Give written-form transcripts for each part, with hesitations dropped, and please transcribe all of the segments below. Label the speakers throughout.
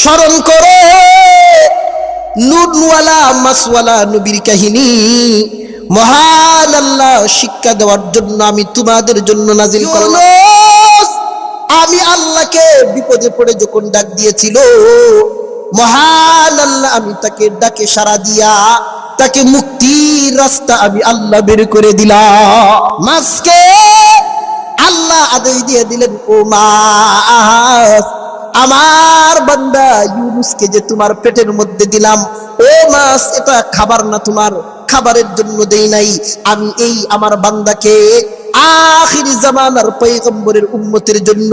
Speaker 1: স্মরণ করো নুরওয়ালা মাসওয়ালা নবীর কাহিনী। মহান আল্লাহ শিক্ষা দেওয়ার জন্য আমি তোমাদের জন্য নাজিল করলাম। আমি আল্লাহকে বিপদে পড়ে যখন ডাক দিয়েছিল, মহান আল্লাহ আমি তাকে ডাকে সাড়া দিয়া তাকে মুক্তির রাস্তা আমি আল্লাহ বের করে দিলাম। মাছকে আল্লাহ আদেশ দিয়ে দিলেন, ও মাছ, আমার বান্দা ইউনুসকে যে তোমার পেটের মধ্যে দিলাম, ও মাছ, এটা খাবার না, তোমার খাবারের জন্য দেই নাই। আমি এই আমার বান্দাকে আখির জামানার পয়গম্বরের উম্মতের জন্য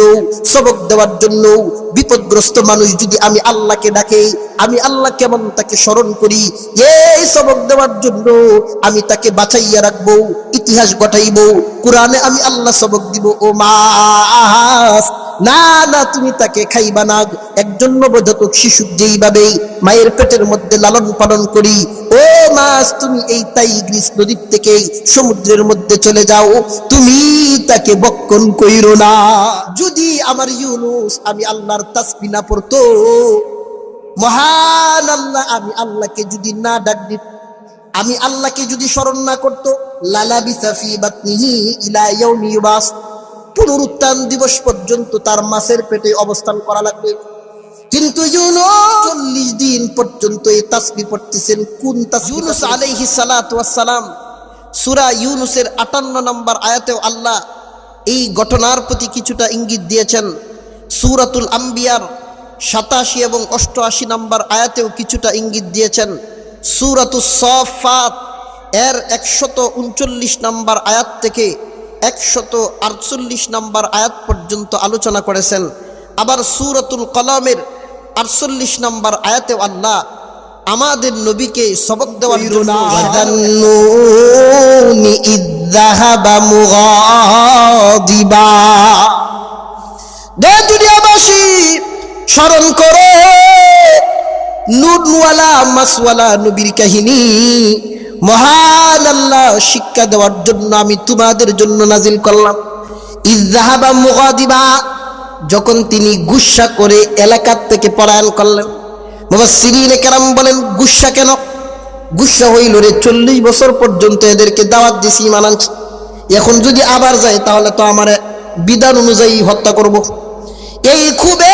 Speaker 1: সবক দেওয়ার জন্য। বিপদগ্রস্ত মানুষ যদি আমি আল্লাহকে ডাকে, আমি আল্লাহ কেমন তাকে স্মরণ করি, এই সবক দেওয়ার জন্য আমি তাকে বাঁচাইয়া রাখবো, ইতিহাস ঘটাইবো, কোরআনে আমি আল্লাহ সবক দিব। ও মাস, না না, তুমি তাকে খাইবা না। একজন নবজাতক শিশু যেইভাবে মায়ের পেটের মধ্যে লালন পালন করি, ও মাছ, তুমি এই টাইগ্রিস নদীর থেকে সমুদ্রের মধ্যে চলে যাও, তুমি তাকে বক্ষণ কইরো না। যদি আমার ইউনুস আমি আল্লাহর তাসবিহ না পড়তো, মহান আল্লাহ আমি আল্লাহকে যদি না ডাক দিত, আমি আল্লাহকে যদি স্মরণ না করতো, লালাবিসা ফি বাতনিহি ইলা ইয়াউমি ইউবাস, পুনরুত্থান দিবস পর্যন্ত তার মাছের পেটে অবস্থান করা লাগবে। কিন্তু ইউনুস 40 দিন পর্যন্ত এই তাসবিহ পড়তেছেন। কোন তাসবিহ? ইউনুস আলাইহিস সালাতু ওয়াস সালাম সূরা ইউনুসের 58 নম্বর আয়াতেও আল্লাহ এই ঘটনার প্রতি কিছুটা ইঙ্গিত দিয়েছেন। সূরাতুল আম্বিয়ার 87 এবং 88 নম্বর আয়াতেও কিছুটা ইঙ্গিত দিয়েছেন। সূরাতুস সাফফাত এর 139 নম্বর আয়াত থেকে 148 নম্বর আয়াত পর্যন্ত আলোচনা করেছেন। আবার সূরাতুল কলমের 48 নম্বর আয়াতে আল্লাহ আমাদের নবীকে সবক দেওয়ার জন্য ওয়াদান্নুনি ইযযাহাবা মুগাদিবা, দুনিয়াবাসী স্মরণ করো নুরওয়ালা মাসওয়ালা নবীর কাহিনী। মহান আল্লাহ শিক্ষা দেওয়ার জন্য আমি তোমাদের জন্য নাজিল করলাম। ইযযাহাবা মুগাদিবা, যখন তিনি গুসা করে এলাকা থেকে পলায়ন করলেন। মুফাসসিরিনে কেরাম বলেন, গুসা কেন? গুসা হইল রে 40 বছর পর্যন্ত এদেরকে দাওয়াত দিছি, ঈমান আনছি, এখন যদি আবার যায় তাহলে তো আমার বিধান অনুযায়ী হত্যা করব। এই খুবে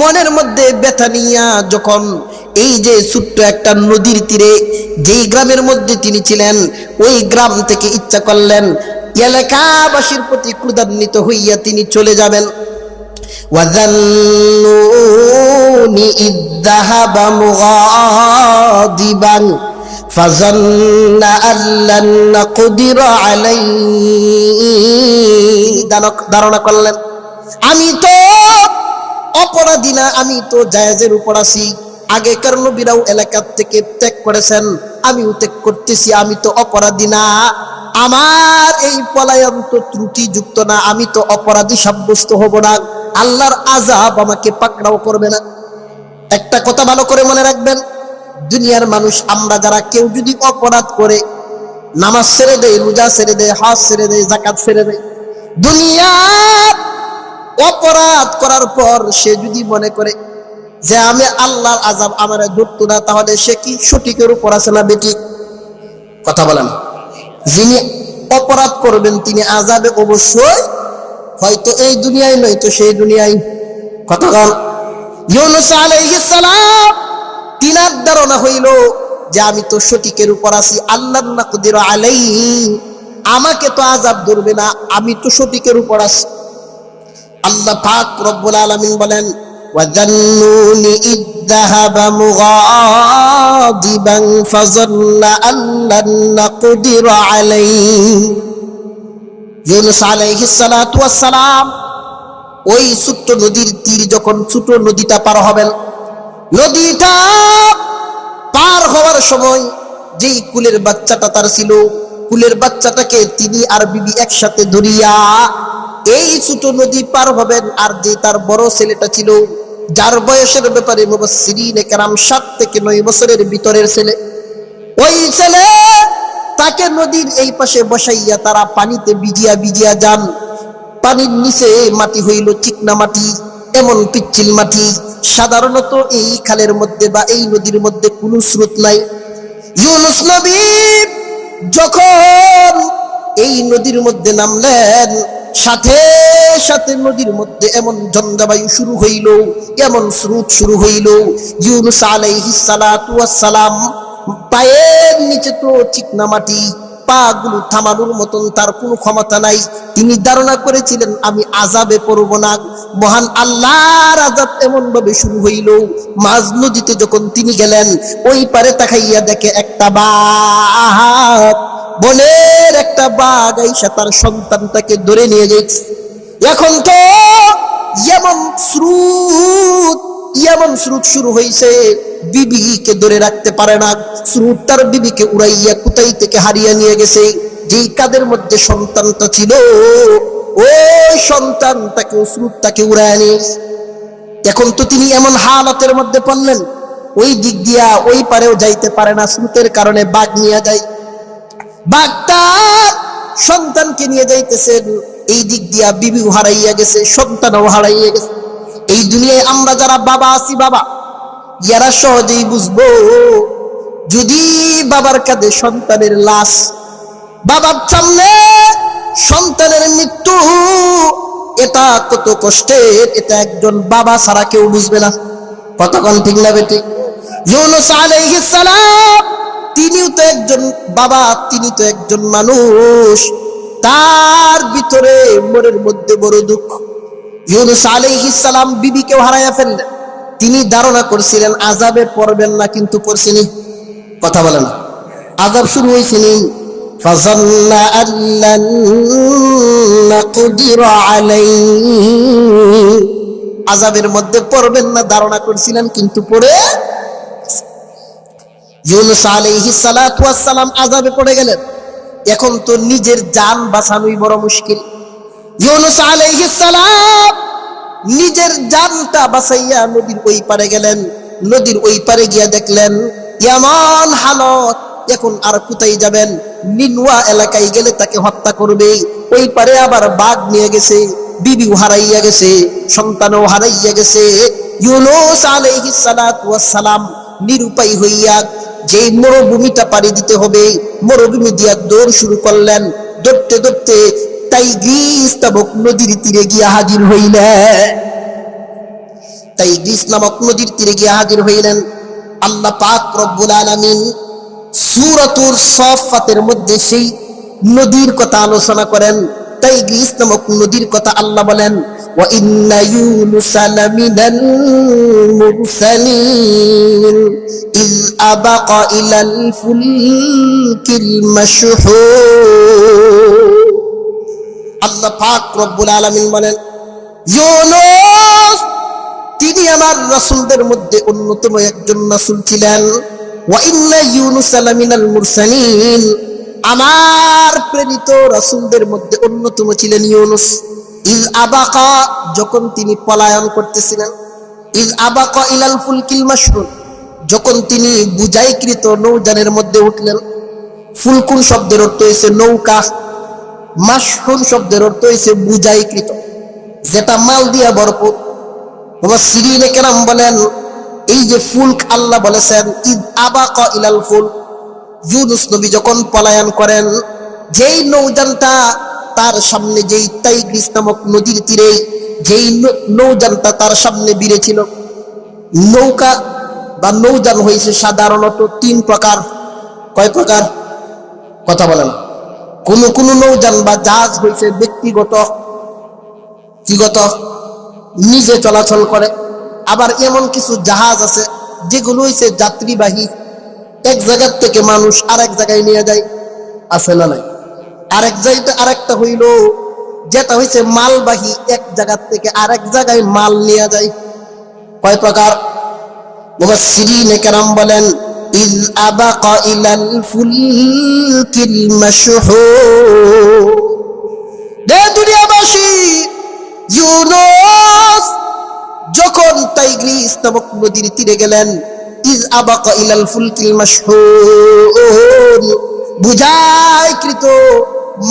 Speaker 1: মনের মধ্যে ব্যথা নিয়া যখন এই যে ছোট্ট একটা নদীর তীরে যেই গ্রামের মধ্যে তিনি ছিলেন, ওই গ্রাম থেকে ইচ্ছা করলেন এলাকাবাসীর প্রতি ক্রোধান্বিত হইয়া তিনি চলে যাবেন। ওয়াযান্নুনি ইযযাহাবা মুগাদিবান ফাযান্না আল্লান নাকদিরা আলাইহি, ধারণা করলেন আমি তো অপরাধী না, আমি তো জায়েজের উপর আছি। আগেকার নবীরাও এলাকা থেকে ত্যাগ করেছেন, আমিও ত্যাগ করতেছি, আমি তো অপরাধী না, আমার এই পলায়ন তো ত্রুটিযুক্ত না, আমি তো অপরাধী সাব্যস্ত হব না, আল্লাহর আযাব আমাকে পাকড়াও করবে না। একটা কথা ভালো করে মনে রাখবেন, দুনিয়ার মানুষ আমরা যারা কেউ যদি অপরাধ করে, নামাজ ছেড়ে দেয়, রোজা ছেড়ে দেয়, হজ ছেড়ে দেয়, যাকাত ছেড়ে দেয়, দুনিয়ার অপরাধ করার পর সে যদি মনে করে যে আমি আল্লাহর আযাব আমারে ধরতো না, তাহলে সে কি সঠিকের উপর আছে না বেঠিক? কথা বলেন। যিনি অপরাধ করবেন তিনি আযাবে অবশ্যই, হয়তো এই দুনিয়ায় নয়তো সেই দুনিয়ায়। কথা বল। ইউনুস আলাইহিস সালাম তিনার ধারণা হইল যে আমি তো সঠিকের উপর আছি, আল্লাহ নাকদির আলাইহি, আমাকে তো আযাব ধরবে না, আমি তো সঠিকের উপর আছি। আল্লাহ পাক রব্বুল আলামিন বলেন, ওয়াযান্নুনি ইযযাহাবা মুগাদিবান ফাযান্না আল্লান নাকদিরা আলাইহি। ইউনুস আলাইহিস সালাতু ওয়াস সালাম ওই ছোট্ট নদীর তীর যখন ছোট নদীটা পার হবেন, নদীটা পার হওয়ার সময় যেই কুলের বাচ্চাটা তার ছিল, কুলের বাচ্চাটাকে তিনি আর বিবি একসাথে ধরিয়া এই ছোট নদী পার হবেন। আর যে তার বড় ছেলেটা ছিল, যার বয়সের ব্যাপারে মুফাসসিরিনে কেরাম 7 থেকে 9 বছরের ভিতরের ছেলে, ওই ছেলে তাকে নদীর এই পাশে বসাইয়া তারা পানিতে ভিজিয়া ভিজিয়া যান। পানির নিচে মাটি হইল চিকনা মাটি, এমন পিচ্ছিল মাটি, সাধারণত এই খালের মধ্যে বা এই নদীর মধ্যে কোনো স্রোত নাই। ইউনূস নবী যখন এই নদীর মধ্যে নামলেন, সাথে সাথে নদীর মধ্যে এমন ঝঞ্ঝাবায়ু শুরু হইল, এমন স্রোত শুরু হইল, ইউনূস আলাইহিস সালাতু ওয়াস সালাম পায়ের নিচে তো চিকনা মাটি, পা গুলো থামানোর মতন তার কোনো ক্ষমতা নাই। তিনি ধারণা করেছিলেন আমি আযাবে পড়ব না। মহান আল্লাহর আযাব এমন ভাবে শুরু হইল, মাঝ নদীতে যখন তিনি গেলেন, ওই পারে তাকাইয়া দেখে একটা বাঘ, বনের একটা বাঘ আইসা তার সন্তানটাকে ধরে নিয়ে যাচ্ছে। এখন তো এমন স্রোত শুরু হয়েছে, বিবিকে ধরে রাখতে পারে না। স্রোত তার বিবিকে উড়াইয়া কোথায় থেকে হারিয়ে নিয়ে গেছে। যেই কাদের মধ্যে সন্তানটা ছিল, ওই সন্তানটাকে স্রোতটাকে উড়াইয়া নিয়ে গেছে। এখন তো তিনি এমন হালাতের মধ্যে পড়লেন, ওই দিক দিয়া ওই পারেও যাইতে পারে না, স্রোতের কারণে বাঘ নিয়ে যায়। বাঘটা সন্তানকে নিয়ে যাইতেছেন, এই দিক দিয়া বিবিও হারাইয়া গেছে, সন্তানও হারাইয়া গেছে। এই দুনিয়ায় আমরা যারা বাবা আছি, বাবা ইয়ারা সহজেই বুঝবো, যদি বাবার কাঁধে সন্তানের লাশ, বাবার সামনে সন্তানের মৃত্যু, এটা কত কষ্টের, এটা একজন বাবা ছাড়া কেউ বুঝবে না। কতক্ষণ ঠিক না বেটি? ইউনূস আলাইহিস সালাম তিনিও তো একজন বাবা, তিনি তো একজন মানুষ, তার ভিতরে মনের মধ্যে বড় দুঃখ। ইউনূস আলাইহিস সালাম বিবিকেও হারাইয়া ফেললেন। তিনি ধারণা করছিলেন আযাবে পড়বেন না, কিন্তু পড়ছেনি। কথা বলে না, আযাব শুরু হয়েছেনি। ফাযান্না আল্লান নাকদির আলাইহি, আযাবের মধ্যে পড়বেন না ধারণা করছিলেন, কিন্তু পড়ে ইউনূস আলাইহিস সালাতু ওয়াস সালাম আযাবে পড়ে গেলেন। এখন তো নিজের জান বাঁচানোই বড় মুশকিল। ইউনূস আলাইহিস সালাম নিজের জানটা বাঁচাইয়া নদীর ওই পারে গেলেন। নদীর ওই পারে গিয়া দেখলেন এমন হালত, এখন আর কোথায় যাবেন? নিনওয়া এলাকায় গেলে তাকে হত্যা করবে। ওই পারে আবার বাঘ নিয়ে গেছে, বিবিও হারাইয়া গেছে, সন্তানও হারাইয়া গেছে। ইউনূস আলাইহিস সালাতু ওয়াস সালাম নিরুপায় হইয়া যে মরুভূমিটা পাড়ি দিতে হবে, মরুভূমি দিয়া দৌড় শুরু করলেন। দৌড়তে দৌড়তে টাইগ্রিস নামক নদীর তীরে গিয়া হাজির হইলেন। টাইগ্রিস নামক নদীর তীরে গিয়া হাজির হইলেন। আল্লাহ পাক রব্বুল আলামিন সূরাতুর সাফফাতের মধ্যে সেই নদীর কথা আলোচনা করেন। টাইগ্রিস নামক নদীর কথা আল্লাহ বলেন, ওয়া ইন্না ইউনুসা লামিনাল মুরসালিন ইয আবাকা ইলাল ফুলকিল মাশহুর। আল্লাহ পাক রব্বুল আলামিন বলেন, ইউনূস তিনি আমার রাসূলদের মধ্যে অন্যতম একজন রাসূল ছিলেন। ওয়া ইন্না ইউনুসা লামিনাল মুরসালিন, আমার প্রেরিত রাসূলদের মধ্যে অন্যতম ছিলেন ইউনূস। ইয আবাকা, যখন তিনি পলায়ন করতেছিলেন। ইয আবাকা ইলাল ফুলকিল মাশহুর, যখন তিনি বুঝাইকৃত নৌযানের মধ্যে উঠলেন। ফুলকুন শব্দের অর্থ হইছে নৌকা, মাশহুর শব্দের অর্থ হইছে বুঝাইকৃত, যেটা মাল দিয়া ভরপুর। মুফাসসিরিনে কেরাম বলেন, এই যে ফুলক আল্লাহ বলেছেন ইয আবাকা ইলাল ফুল, ইউনূস নবী যখন পলায়ন করেন, যেই নৌযানটা তার সামনে, যেই টাইগ্রিস নামক নদীর তীরে যেই নৌযানটা তার সামনে বিড়েছিল, নৌকা বা নৌযান হয়েছে সাধারণত তিন প্রকার। কয় প্রকার? কথা বলে না। কোন নৌযান বা জাহাজ হয়েছে ব্যক্তিগত, নিজে চলাচল করে। আবার এমন কিছু জাহাজ আছে যেগুলো হয়েছে যাত্রীবাহী, এক জায়গার থেকে মানুষ আরেক জায়গায় নিয়ে যায়, আছে না নাই? আরেকটা হইল যেটা হয়েছে মালবাহী, এক জায়গার থেকে আরেক জায়গায় মাল নিয়ে যায়। কয় প্রকার? মুফাসসিরিনে কেরাম বলেন, ইয আবাকা ইলাল ফুলকিল মাশহুর। হে দুনিয়াবাসী, ইউনূস যখন টাইগ্রিস নামক নদীর তীরে গেলেন, ইয আবাকা ইলাল ফুলকিল মাশহুর, বুঝাইকৃত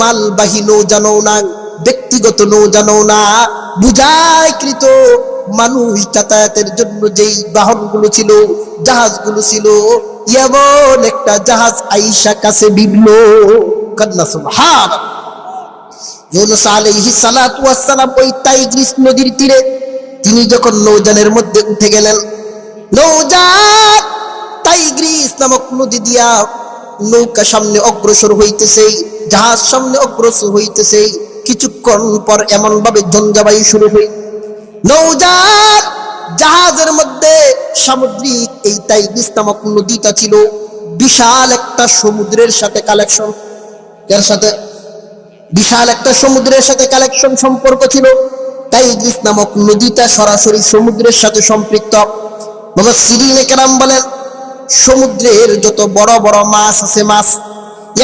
Speaker 1: মালবাহী নৌযানও না, ব্যক্তিগত নৌযানও না, বুঝাইকৃত মানুষ যাতায়াতের জন্য যেই বাহনগুলো ছিল, জাহাজগুলো ছিল, এমন একটা জাহাজ আইসা কাছে বিবল। কন্যা সুবহানাল্লাহ। ইউনূস আলাইহিস সালাতু ওয়াস সালাম ওই টাইগ্রিস নদীর তীরে তিনি যখন নৌযানের মধ্যে উঠে গেলেন, নৌযান টাইগ্রিস নামক নদী দিয়া নৌকা সামনে অগ্রসর হইতেছে, জাহাজ সামনে অগ্রসর হইতেছে। কিছুক্ষণ পর এমন ভাবে ঝঞ্ঝাবায়ু শুরু হই, নৌযান জাহাজের মধ্যে সামুদ্রিক এই টাইগ্রিস নামক নদীটা ছিল বিশাল একটা সমুদ্রের সাথে কালেকশন। এর সাথে বিশাল একটা সমুদ্রের সাথে কালেকশন সম্পর্ক ছিল। টাইগ্রিস নামক নদীটা সরাসরি সমুদ্রের সাথে সম্পৃক্ত। মুফাসসিরিনে কেরাম বলেন, সমুদ্রের যত বড় বড় মাছ আছে, মাছ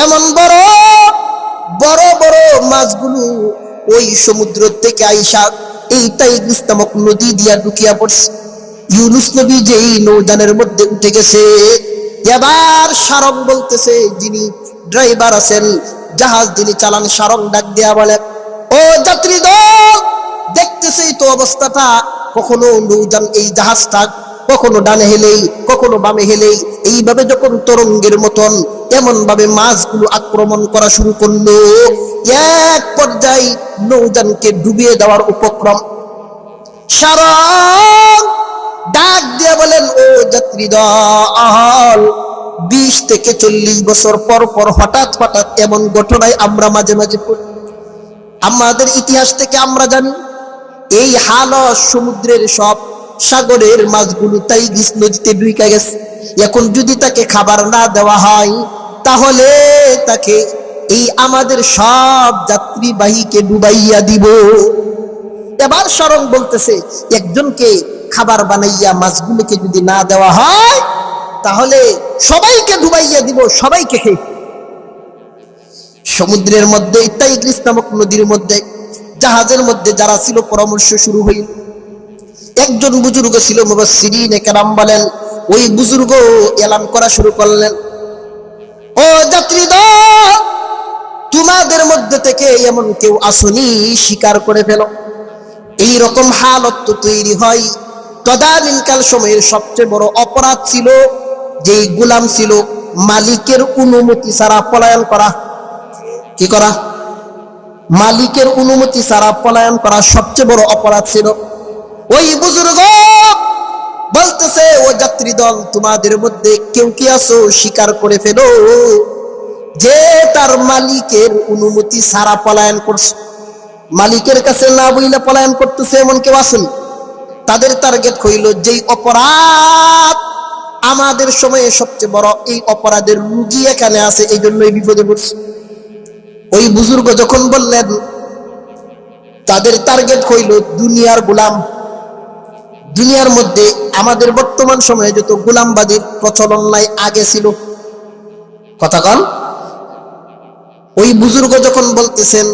Speaker 1: এমন বড় বড় বড় মাছগুলো ওই সমুদ্র থেকে আইসা এই টাইগ্রিস নামক নদী দিয়া ঢুকিয়া পড়ছে। ইউনূস নবী যেই নৌযানের মধ্যে উঠে গেছে, এবার সারং বলতেছে, যিনি ড্রাইভার আছেন, জাহাজ যিনি চালান, সারং ডাক দিয়া বলে, ও যাত্রী দল, দেখতেছে তো অবস্থাটা, কখনো নৌযান এই জাহাজটা কখনো ডানে হেলেই কখনো বামে হেলেই, এইভাবে যখন তরঙ্গের মতন এমন ভাবে মাছগুলো আক্রমণ করা শুরু করলো, এক পর্যায়ে নৌযানকে ডুবিয়ে দেওয়ার উপক্রম। সারং ডাক দিয়ে বলেন, ও যাত্রী দল, 20 থেকে 40 বছর পর পর হঠাৎ হঠাৎ এমন ঘটনায় আমরা মাঝে মাঝে পড়ি। আমাদের ইতিহাস থেকে আমরা জানি এই হালত সমুদ্রের সব সাগরের মাছগুলো টাইগ্রিস নদীতে ঢুকে গেছে। এখন যদি তাকে খাবার না দেওয়া হয়, তাহলে তাকে এই আমাদের সব যাত্রীবাহীকে ডুবাইয়া দিব। এবার সারং বলতেছে, একজনকে খাবার বানাইয়া মাছগুলোকে যদি না দেওয়া হয়, তাহলে সবাইকে ডুবাইয়া দিব, সবাইকে খেয়ে। সমুদ্রের মধ্যে টাইগ্রিস নামক নদীর মধ্যে জাহাজের মধ্যে যারা ছিল, পরামর্শ শুরু হইল। একজন বুজুর্গ ছিল, মুফাসসিরিনে কেরাম বলেন, ওই বুজুর্গ এলান করা শুরু করলেন, ও যাত্রী দল, তোমাদের মধ্যে থেকে এমন কেউ আসনি, স্বীকার করে ফেলো। এইরকম হালত তো তৈরি হয় তদানীনকাল সময়ের সবচেয়ে বড় অপরাধ ছিল যেই গোলাম ছিল মালিকের অনুমতি ছাড়া পলায়ন করা। কি করা? মালিকের অনুমতি ছাড়া পলায়ন করা সবচেয়ে বড় অপরাধ ছিল। ওই বুজুর্গ বলতেছে, ও যাত্রী দল, তোমাদের মধ্যে কেউ কি আছো, স্বীকার করে ফেলো যে তার মালিকের অনুমতি ছাড়া পলায়ন করছে। মালিকের কাছে না বইলে পলায়ন করতেছে এমন কেউ আসেন? তাদের টার্গেট হইল যেই অপরাধ আমাদের সময়ে সবচেয়ে বড়, এই অপরাধের রুগী এখানে আছে, এই জন্যই বিপদে পড়ছে। ওই বুজুর্গ যখন বললেন, তাদের টার্গেট হইল দুনিয়ার গোলাম। দুনিয়ার মধ্যে আমাদের বর্তমান সময়ে যত গোলামবাদীর প্রচলন নাই, আগে ছিল। কথা কন। ওই বুজুর্গ যখন বলতেছেন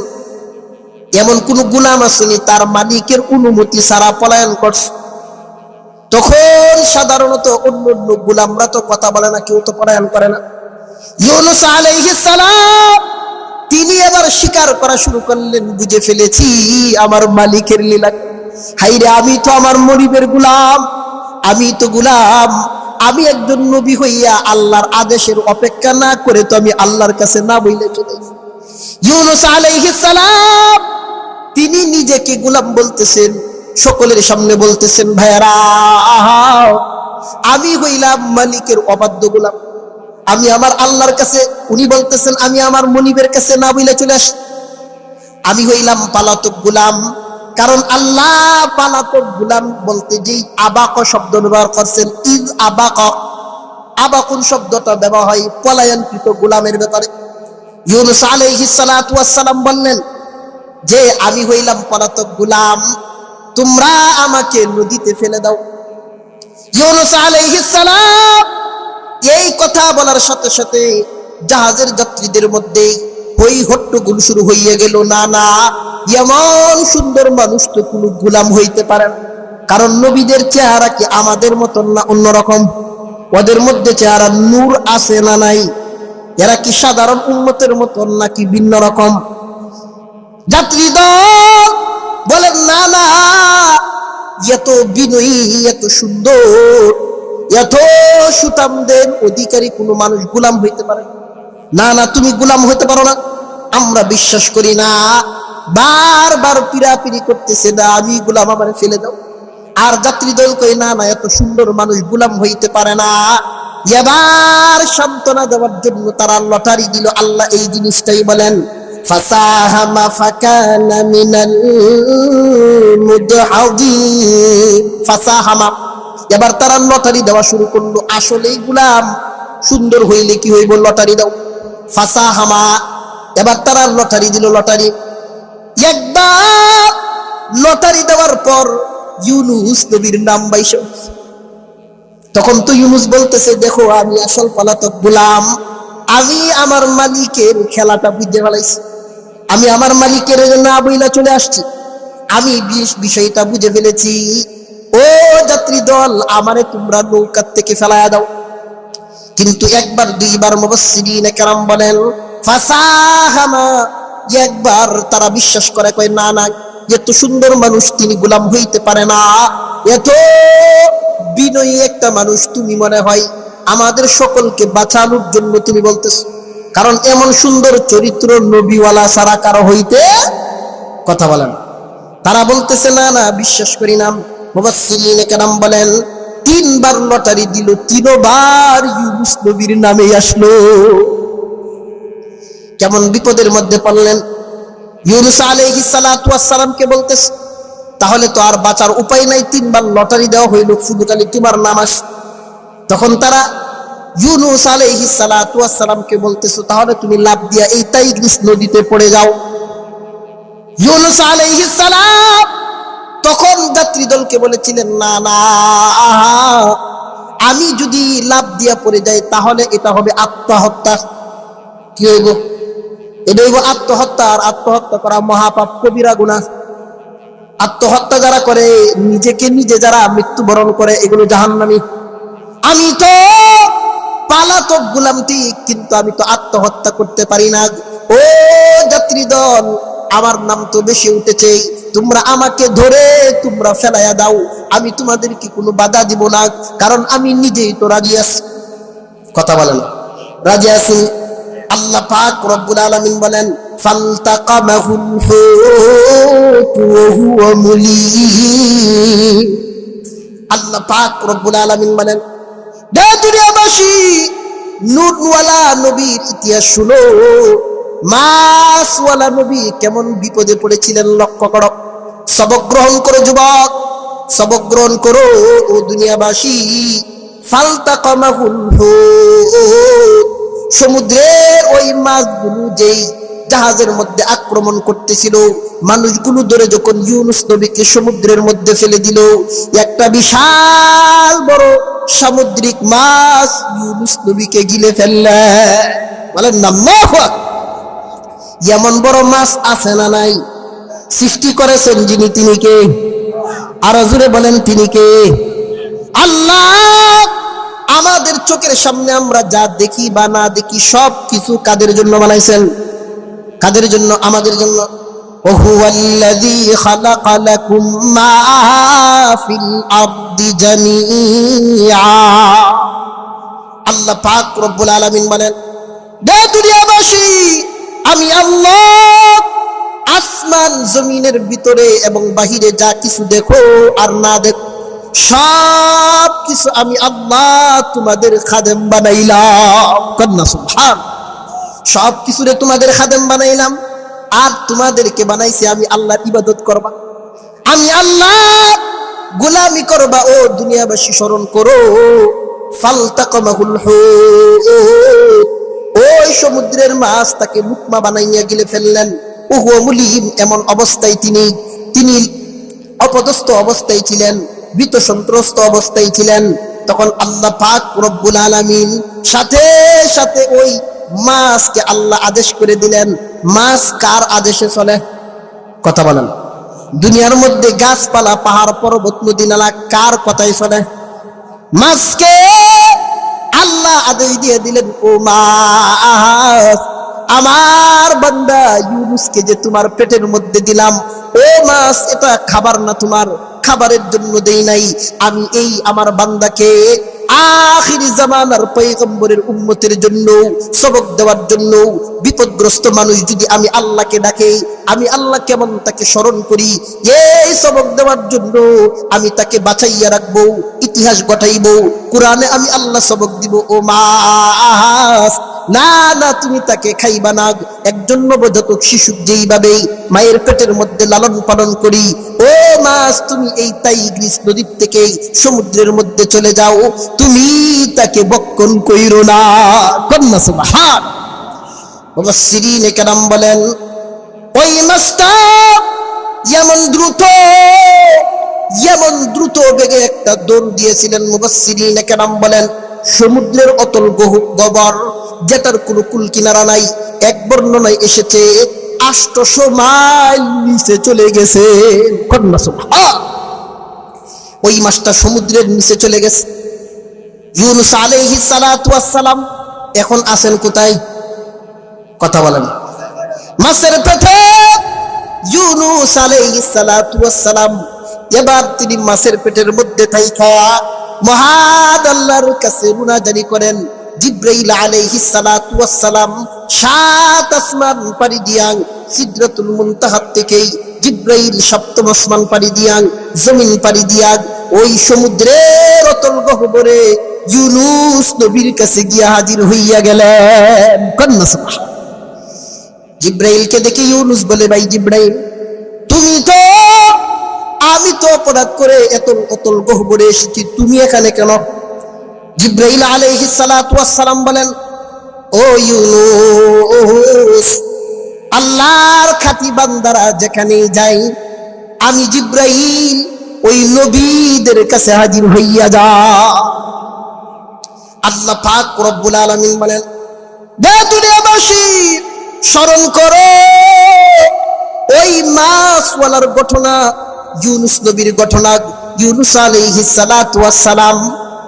Speaker 1: এমন কোন গোলাম আসেনি তার মালিকের অনুমতি ছাড়া পলায়ন করছে, তখন সাধারণত অন্য অন্য গোলামরা তো কথা বলে না, কেউ তো পলায়ন করে না। ইউনূস আলাইহিস সালাম তিনি এবার স্বীকার করা শুরু করলেন, বুঝে ফেলেছি আমার মালিকের লীলা। হাইরে, আমি তো আমার মনিবের গোলাম, আমি তো গোলাম, আমি একজন নবী হইয়া আল্লাহর আদেশের অপেক্ষা না করে তো আমি আল্লাহর কাছে না বইলে চলে। ইউনূস আলাইহিস সালাম তিনি নিজেকে গোলাম বলতেছেন, সকলের সামনে বলতেছেন, ভাইয়ারা, আমি হইলাম মালিকের অবাধ্য গোলাম, আমি আমার আল্লাহর কাছে, উনি বলতেছেন আমি আমার মনিবের কাছে না বইলে চলে আসি। আমি হইলাম পালাতক গোলাম, কারণ আল্লাহ পালাতক গোলাম বলতে যেই আবাক শব্দ ব্যবহার করছেন, ইজ আবাক, আবাকুন শব্দটা ব্যবহার হয় পলায়নকৃত গোলামের ব্যাপারে। ইউনূস আলাইহিস সালাতু ওয়াস সালাম বললেন যে আমি হইলাম পলাতক গোলাম, তোমরা আমাকে নদীতে ফেলে দাও। ইউনূস আলাইহিস সালাম এই কথা বলার সাথে সাথে জাহাজের যাত্রীদের মধ্যে হই হট্টগোল শুরু হইয়া গেল। না না, এমন সুন্দর মানুষ তো কোনো গোলাম হইতে পারে না, কারণ নবীদের চেহারা কি আমাদের মতন না অন্যরকম? ওদের মধ্যে চেহারা নূর আছে না নাই? এরা কি সাধারণ উম্মতের মতন নাকি ভিন্ন রকম? যাত্রী দল বলেন না না, এত বিনয়ী, এত সুন্দর, এত সুতামদের অধিকারী কোন মানুষ গোলাম হইতে পারে না? না, তুমি গোলাম হইতে পারো না, আমরা বিশ্বাস করি না। বারবার পিড়াপিড়ি করতেছে, না আমি গোলাম, আমার ফেলে দাও। আর যাত্রী দল কই না না, এত সুন্দর মানুষ গোলাম হইতে পারে না। এবার সান্ত্বনা দেওয়ার জন্য তারা লটারি দিল। আল্লাহ এই জিনিসটাই বলেন, ফাসাহামা ফাকানা মিনাল মুদহাদিন। ফাসাহামা, এবার তারা লটারি দেওয়া শুরু করলো। আসলেই গোলাম সুন্দর হইলে কি হইব, লটারি দাও। ফাসাহামা, এবার তারা লটারি দিল। লটারি একবার লটারি দেওয়ার পর ইউনুস নবীর নাম বাইশ। তখন তো ইউনুস বলতেছে, দেখো আমি আসল পলাতক গোলাম, আমি আমার মালিকের খেলাটা বুঝতে ফেলাইছি, আমি আমার মালিকের না বইলা চলে আসছি, আমি বিষয়টা বুঝে ফেলেছি। ও যাত্রী দল, আমারে তোমরা নৌকার থেকে ফেলায়া দাও। কিন্তু একবার দুইবার মুফাসসিরিনে কেরাম বলেন ফাসাহামা, একবার তারা বিশ্বাস করে, কয় না না, এত সুন্দর মানুষ তিনি গোলাম হইতে পারে না, এত বিনয়ী একটা মানুষ তুমি মনে হয় আমাদের সকলকে বাঁচানোর জন্য তুমি বলতেছ, কারণ এমন সুন্দর চরিত্র নবীওয়ালা সারা কারো হইতে কথা বলেন। তারা বলতেছে না না, বিশ্বাস করি না। মুফাসসিরিনে কেরাম বলেন তিনবার লটারি দিল, তিনবার ইউনুস নবীর নামে আসলো। কেমন বিপদের মধ্যে পড়লেন। ইউনুস আলাইহিস সালাতু ওয়াস সালামকে বলতেছে, তাহলে তো আর বাঁচার উপায় নাই, তিনবার লটারি দেওয়া হইল, শুধু খালি তোমার নাম আস। তখন তারা ইউনুস আলাইহিস সালাতু ওয়াস সালামকে বলতেছে, তাহলে তুমি লাফ দিয়া এই টাইগ্রিস নদীতে পড়ে যাও। ইউনুস আলাইহিস সালাম তখন যাত্রী দলকে বলেছিলেন, না না, আমি যদি লাফ দিয়া পড়ে যাই তাহলে এটা হবে আত্মহত্যা। কি হইব? এটা হইব আত্মহত্যা। আর আত্মহত্যা করা মহাপাপ, কবিরা গুনাহ। আত্মহত্যা যারা করে, নিজেকে নিজে যারা মৃত্যুবরণ করে, এগুলো জাহান্নামী। আমি তো পালাতক গোলাম ঠিক, কিন্তু আমি তো আত্মহত্যা করতে পারি না। ও যাত্রী দল, আমার নাম তো বেশি উঠেছে, তোমরা আমাকে ধরে তোমরা ফেলাইয়া দাও, আমি তোমাদেরকে কোনো বাধা দিব না, কারণ আমি নিজেই তো রাজি আছি। কথা বলেন, রাজি আছি। আল্লাহ পাক রব্বুল আলামিন বলেন ফালতাকামাহুল হুত ওয়া হুয়া মুলিম। আল্লাহ পাক রব্বুল আলামিন বলেন, হে দুনিয়াবাসী, নূরওয়ালা নবীর ইতিহাস শুনো। মাসওয়ালা নবী কেমন বিপদে পড়েছিলেন লক্ষ্য করো। সবক গ্রহণ করো যুবক, সবক গ্রহণ করো ও দুনিয়াবাসী। ফালতাকামাহুল হুত, সমুদ্রের ওই মাছগুলো যেই জাহাজের মধ্যে আক্রমণ করতেছিল, মানুষগুলো ধরে যখন ইউনুস নবীকে সমুদ্রের মধ্যে ফেলে দিল, একটা বিশাল বড় সামুদ্রিক মাছ ইউনুস নবীকে গিলে ফেললে। বলেন না আল্লাহু আকবার। এমন বড় মাছ আছে না নাই? সৃষ্টি করেছেন যিনি, তিনি কে? আরো জোরে বলেন, তিনি কে? আল্লাহ। আমাদের চোখের সামনে আমরা যা দেখি বা না দেখি সব কিছু কাদের জন্য বানাইছেন? কাদের জন্য? আমাদের জন্য। ওহুয়াল্লাযী খালাকা লাকুম মা ফিল আরদি জামিআ। আল্লাহ পাক রব্বুল আলামিন বলেন, হে দুনিয়াবাসী, আমি আল্লাহ আসমান জমিনের ভিতরে এবং বাহিরে যা কিছু দেখো আর না দেখো সব কিছু আমি আল্লাহ তোমাদের খাদেম বানাইলাম। কন্যা সুবহান। সব কিছুরে তোমাদের খাদেম বানাইলাম, আর তোমাদেরকে বানাইছি আমি আল্লাহর ইবাদত করবা, আমি আল্লাহ গোলামি করবা। ও দুনিয়াবাসী স্মরণ করো, ফালতাকামাহুল হুত, ওই সমুদ্রের মাছ তাকে লুকমা বানাইয়া গিলে ফেললেন। ওহুয়া মুলিম, এমন অবস্থায় তিনি অপদস্থ অবস্থায় ছিলেন, ভীত সন্ত্রস্ত অবস্থায় ছিলেন। তখন আল্লাহ পাক রব্বুল আলামিন সাথে সাথে ওই মাছকে আল্লাহ আদেশ করে দিলেন। মাছ কার আদেশে চলে? কথা বলেন। দুনিয়ার মধ্যে গাছপালা, পাহাড়, পর্বত, নদী, নালা কার কথাই চলে? মাছকে আল্লাহ আদেশ দিয়ে দিলেন, ও মাছ আমার বান্দা ইউনুসকে যে তোমার পেটের মধ্যে দিলাম, ও মাছ, এটা খাবার না, তোমার খাবারের জন্য দেই নাই। আমি এই আমার বান্দাকে আখিরি জামানার পয়গম্বরের উম্মতের জন্য সবক দেওয়ার জন্য, বিপদগ্রস্ত মানুষ যদি আমি আল্লাহকে ডাকে, আমি আল্লাহ কেমন তাকে স্মরণ করি, এই সবক দেওয়ার জন্য আমি তাকে বাঁচাইয়া রাখবো, ইতিহাস ঘটাইব, কোরআনে আমি আল্লাহ সবক দিব। ও মাছ, না না, তুমি তাকে খাইবা না। একজন নবজাতক শিশু যেইভাবে মায়ের পেটের মধ্যে লালন পালন করি, ও মাছ, তুমি এই টাইগ্রিস নদীর থেকে সমুদ্রের মধ্যে চলে যাও, তুমি তাকে বক্ষণ কইরো না। কন্যা সুবহান। মুফাসসিরিনে কেরাম বলেন, ওই মাছটা যেমন দ্রুত বেগে একটা দৌড় দিয়েছিলেন। মুফাসসিরিনে কেরাম বলেন, সমুদ্রের অতল গহ্বর, যেটার কোনো কুল কিনারা নাই, এক বর্ণনায় এসেছে 800 মাইল নিচে চলে গেছে। কন্যা সুবহান। ওই মাছটা সমুদ্রের নিচে চলে গেছে। ইউনুস আলাইহিস সালাতু ওয়াস সালাম এখন আছেন কোথায়? কথা বলেন। মাছের পেটে ইউনুস আলাইহিস সালাতু ওয়াস সালাম এবার তিনি মাছের পেটের মধ্যে থাইকা মহান আল্লাহর কাছে মুনাজারি করেন। জিব্রাইল আলাইহিস সালাতু ওয়াস সালাম 7 আসমান পাড়ি দিয়া সিদরাতুল মুনতাহা থেকে জিব্রাইল 7ম আসমান পাড়ি দিয়া জমিন পাড়ি দিয়া ওই সমুদ্রের অতল গহ্বরে ইউনুস নবীর কাছে গিয়া হাজির হইয়া গেলেন। কন্যা সুবহান। জিব্রাইলকে দেখে ইউনুস বলে, ভাই জিব্রাইল, আমি তো অপরাধ করে অতল গহ্বরে এসেছি, তুমি এখানে কেন? জিব্রাইল আলাইহিস সালাতু ওয়াস সালাম বলেন, ও ইউনুস, আল্লাহর খাঁটি বান্দারা যেখানে যায়, আমি জিব্রাইল ওই নবীদের কাছে হাজির হইয়া যা। আল্লাহ পাক রব্বুল আলামিন বলেন, হে দুনিয়াবাসী, স্মরণ করো ওই মাছওয়ালার ঘটনা, ইউনুস নবীর ঘটনা। ইউনুস আলাইহিস সালাতু ওয়াস সালাম,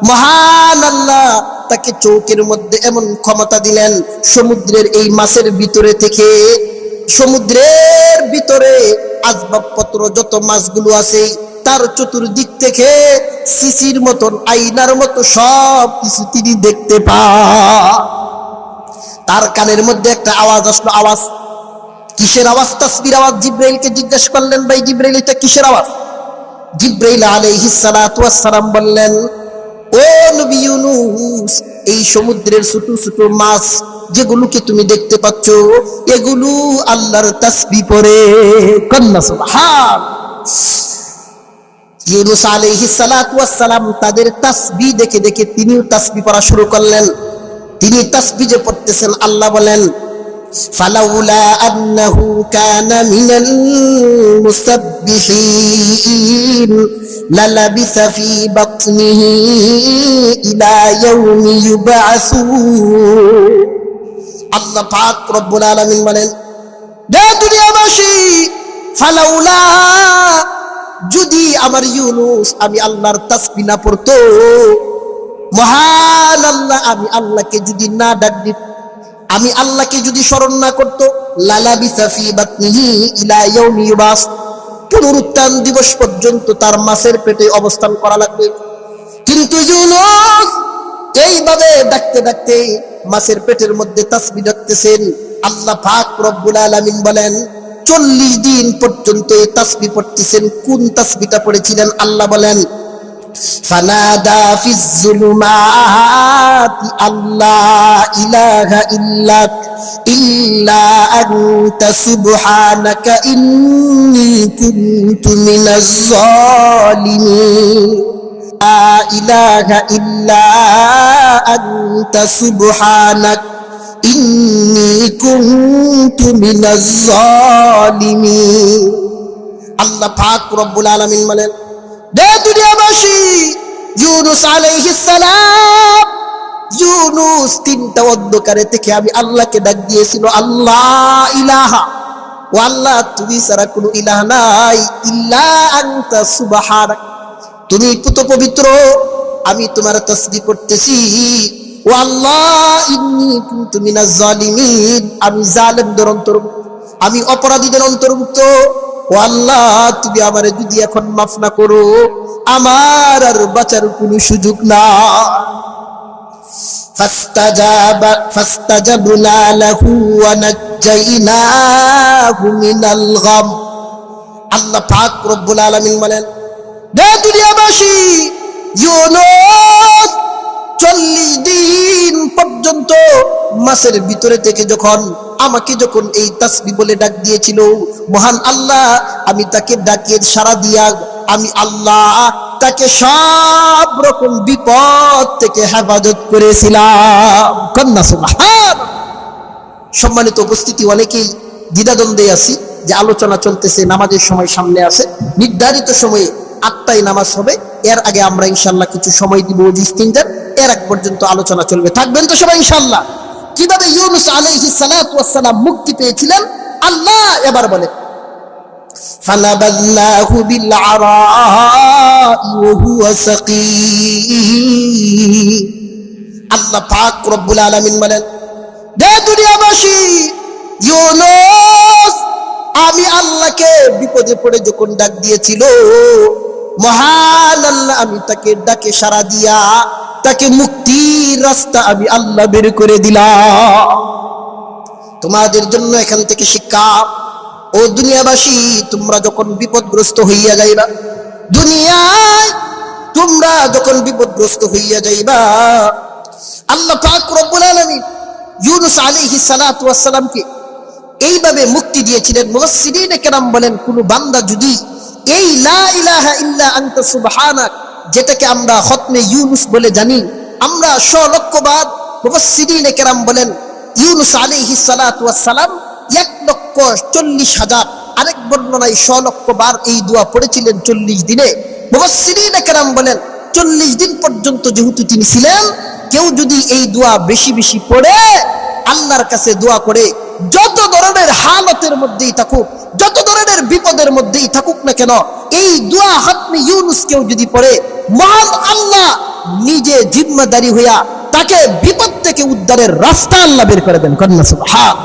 Speaker 1: মহান আল্লাহ তাকে চৌকের মধ্যে এমন ক্ষমতা দিলেন, সমুদ্রের এই মাছের ভিতরে থেকে, সমুদ্রের ভিতরে আসবাবপত্র যত মাছগুলো আছে তার চতুর্দিক থেকে সিসির মতন, আয়নার মতো সব কিছু তিনি দেখতে পান। তার কানের মধ্যে একটা আওয়াজ আসলো। আওয়াজ কিসের আওয়াজ? তাসবির আওয়াজ। জিব্রাইলকে জিজ্ঞেস করলেন, ভাই জিব্রাইল, এটা কিসের আওয়াজ? জিব্রাইল আলাইহিস সালাতু ওয়াস সালাম বললেন, ও নবী ইউনুস, এই সমুদ্রের ছোট ছোট মাছ যেগুলোকে তুমি দেখতে পাচ্ছ, এগুলো আল্লাহর তাসবিহ পড়ে। কন্যা সুবহান। ইউনুস আলাইহিস সালাতু ওয়াস সালাম তাদের তাসবিহ দেখে দেখে তিনিও তাসবিহ পড়া শুরু করলেন। তিনি তাসবিহ যে পড়তেছেন, আল্লাহ বলেন, ফালাউলা আন্নাহু কানা মিনাল মুসাব্বিহিন লালাবিসা ফি বাতনিহি ইলা ইয়াউমি ইউবআসুন। আল্লাহ পাক রব্বুল আলামিন বলেন, হে দুনিয়াবাসী, ফালাউলা, যদি আমার ইউনুস আমি আল্লাহর তাসবিহ না পড়তো, মহান আল্লাহ আমি আল্লাহকে যদি না ডাক দিত, আমি আল্লাহকে যদি স্মরণ না করতো, লালাবিসা ফি বাতনিহি ইলা ইয়াউমি ইউবাস, পুনরুত্থান দিবস পর্যন্ত তার মাছের পেটে অবস্থান করা লাগবে। কিন্তু ইউনুস এইভাবে ডাকতে ডাকতে মাছের পেটের মধ্যে তাসবিহ ডাকতেছেন। আল্লাহ পাক রব্বুল আলামিন বলেন, 40 দিন পর্যন্ত এই তাসবিহ পড়তেছেন। কোন তাসবিহটা পড়েছিলেন? আল্লাহ বলেন, ফানাদা ফিজ যুলুমাতি আল্লা ইলাহা ইল্লা আনতা সুবহানাকা ইন্নী কুনতু মিনাজ জালিমিন। লা ইলাহা ইল্লা আনতা সুবহানাকা ইন্নী কুনতু মিনাজ জালিমিন। আল্লাহ পাক রব্বুল আলামিন বলেন, হে দুনিয়াবাসী, ইউনুস আলাইহিস সালাম, ইউনুস 3টা অন্ধকারে থেকে আমি আল্লাহকে ডাক দিয়েছিল, আল্লাহ ইলাহা, ও আল্লাহ তুমি ছাড়া কোনো ইলাহ নাই, ইল্লা আনতা সুবহানাক, তুমি পুত পবিত্র, আমি তোমার তাসবিহ করতেছি। ও আল্লাহ ইন্নী কুনতু মিনাজ জালিমিন, আমি জালেমদের অন্তর্ভুক্ত, আমি অপরাধীদের অন্তর্ভুক্ত। ও আল্লাহ তুমি আমারে যদি এখন মাফ না করো, আমার আর বাঁচার কোনো সুযোগ না। ফাস্তাজাবনা লাহু ওয়া নাজ্জাইনাহু মিনাল গাম। আল্লাহ পাক রব্বুল আলামিন বলেন, হে দুনিয়াবাসী, ইউনূস 40 দিন পর্যন্ত মাছের ভিতরে থেকে যখন আমাকে যখন এই তাসবিহ বলে ডাক দিয়েছিল, মহান আল্লাহ আমি তাকে ডাকিয়ে সাড়া দিয়া আমি আল্লাহ তাকে সব রকম বিপদ থেকে হেফাজত করেছিলাম। কন্যা সুবহান। সম্মানিত উপস্থিতি, অনেকেই দ্বিধাদ্বন্দ্বে আছি যে আলোচনা চলতেছে, নামাজের সময় সামনে আছে, নির্ধারিত সময়ে 8টায় নামাজ হবে, এর আগে আমরা ইনশাআল্লাহ কিছু সময় দিব ইস্তিনজার, এর আগ পর্যন্ত আলোচনা চলবে। থাকবেন তো সবাই ইনশাআল্লাহ? কিভাবে ইউনূস আলাইহিস সালাতু ওয়াস সালাম মুক্তি পেয়েছিলেন আল্লাহ এবার বলেন, ফানাবাযনাহু বিল আরাই ওয়া হুয়া সাকীম। আল্লাহ পাক রব্বুল আলামিন বলেন, হে দুনিয়াবাসী, ইউনূস আমি আল্লাহকে বিপদে পড়ে যখন ডাক দিয়েছিল, মহান আল্লাহ আমি তাকে ডাকে সাড়া দিয়া তাকে মুক্তির রাস্তা আমি আল্লাহ বের করে দিলাম। তোমাদের জন্য এখান থেকে শিক্ষা, ও দুনিয়াবাসী, তোমরা যখন বিপদগ্রস্ত হইয়া যাইবা, দুনিয়ায় তোমরা যখন বিপদগ্রস্ত হইয়া যাইবা, আল্লাহ পাক রব্বুল আলামিন ইউনূস আলাইহিস সালাতু ওয়াস সালামকে এইভাবে মুক্তি দিয়েছিলেন। মুফাসসিরিনে কেরাম বলেন, কোন বান্দা যদি এই লা ইলাহা ইল্লা আনতা সুবহানাক, যেটাকে আমরা খতমে ইউনূস বলে জানি, আমরা 100 লক্ষবার, মুফাসসিরিনে কেরাম বলেন ইউনূস আলাইহিস সালাতু ওয়াস সালাম 1,40,000, আরেক বর্ণনায় 100 লক্ষবার এই দোয়া পড়েছিলেন 40 দিনে। মুফাসসিরিনে কেরাম বলেন 40 দিন পর্যন্ত যেহেতু তিনি ছিলেন, কেউ যদি এই দোয়া বেশি বেশি পড়ে, আল্লাহর কাছে দোয়া করে, যত ধরনের হালতের মধ্যেই থাকুক, যত ধরনের বিপদের মধ্যেই থাকুক না কেন, এই দোয়া খতমে ইউনূস কেউ যদি পড়ে, মহান আল্লাহ নিজে জিম্মাদারি হইয়া তাকে বিপদ থেকে উদ্ধারের রাস্তা আল্লাহ বের করে দেন। কন্যা সুবহান।